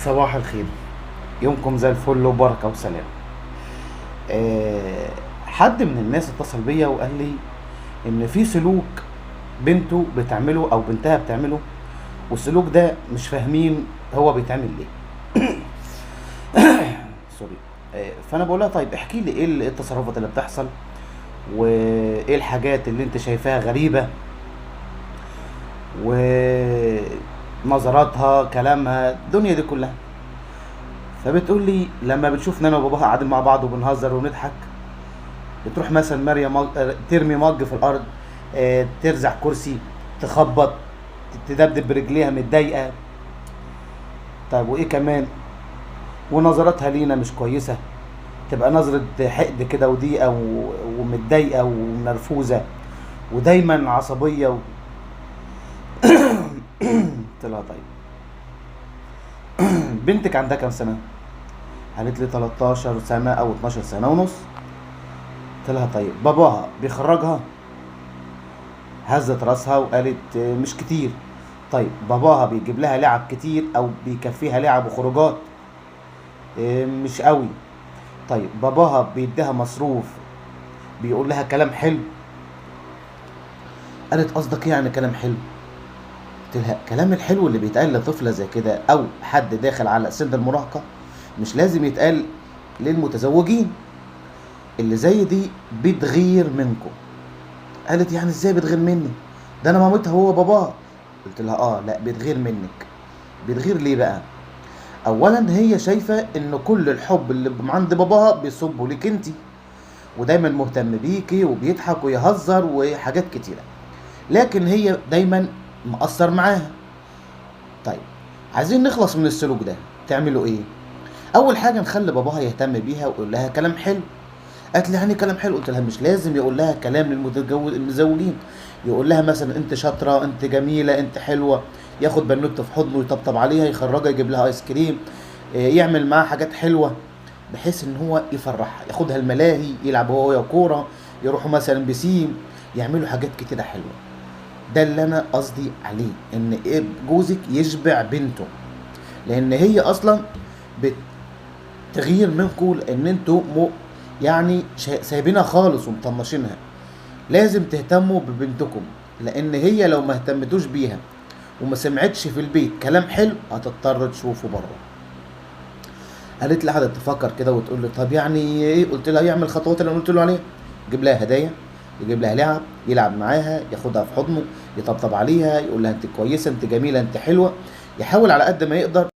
صباح الخير. يومكم زي الفل وبركة وسلام. حد من الناس اتصل بيا وقال لي ان في سلوك بنته بتعمله او بنتها بتعمله، والسلوك ده مش فاهمين هو بيتعمل ليه. سوري. فانا بقول لها طيب احكي لي ايه إيه التصرفات اللي بتحصل، وايه الحاجات اللي انت شايفاها غريبة، ونظراتها كلامها الدنيا دي كلها. فبتقول لي لما بتشوفنا انا وباباها قاعدين مع بعض وبنهزر ونضحك، بتروح مثلا ماريا ترمي مج في الارض، ترزع كرسي، تخبط، تدبدب برجليها متضايقه. طيب وايه كمان؟ ونظراتها لينا مش كويسه، تبقى نظره حقد كده وضيقه ومتضايقه ومنرفوزه ودايما عصبيه قلت لها طيب بنتك عندها كام سنه؟ قالت لي 13 سنه او 12 سنه ونص. قلت لها طيب باباها بيخرجها؟ هزت راسها وقالت مش كتير. طيب باباها بيجيب لها لعب كتير او بيكفيها لعب وخروجات؟ مش قوي. طيب باباها بيديها مصروف، بيقول لها كلام حلو؟ قالت قصدك يعني كلام حلو؟ قلت لها كلام الحلو اللي بيتقال لطفله زي كده او حد داخل على سن المراهقه مش لازم يتقال للمتزوجين. اللي زي دي بتغير منكم. قالت يعني ازاي بتغير مني؟ ده انا مامتها هو باباها. قلت لها لا بتغير منك. بتغير ليه بقى؟ اولا هي شايفه ان كل الحب اللي عند باباها بيصبه ليك انت، ودايما مهتم بيكي وبيضحك ويهزر وحاجات كتيره، لكن هي دايما مقصر معاها. طيب عايزين نخلص من السلوك ده، تعملوا ايه؟ اول حاجه نخلي باباها يهتم بيها ويقول لها كلام حلو. قالت لي يعني كلام حلو؟ قلت لها مش لازم يقول لها كلام المتزوجين. يقول لها مثلا انت شاطره، انت جميله، انت حلوه، ياخد بنوته في حضنه يطبطب عليها، يخرجها، يجيب لها ايس كريم، يعمل معاها حاجات حلوه بحيث ان هو يفرحها، ياخدها الملاهي، يلعب هو ويا كوره، يروحوا مثلا بسيم، يعملوا حاجات كتيره حلوه. ده اللي انا قصدي عليه، ان جوزك يشبع بنته، لان هي اصلا بتغير منكم، لان انتوا يعني سايبينها خالص ومطنشينها. لازم تهتموا ببنتكم، لان هي لو ما اهتمتوش بيها وما سمعتش في البيت كلام حلو هتضطر تشوفه بره. قالت لي قعدت تفكر كده وتقول لي طب يعني ايه؟ قلت لها يعمل الخطوات اللي انا قلت له عليها، يجيب لها هدايا، يجيب لها لعب، يلعب معاها، ياخدها في حضنه، يطبطب عليها، يقول لها انت كويسه، انت جميله، انت حلوه، يحاول على قد ما يقدر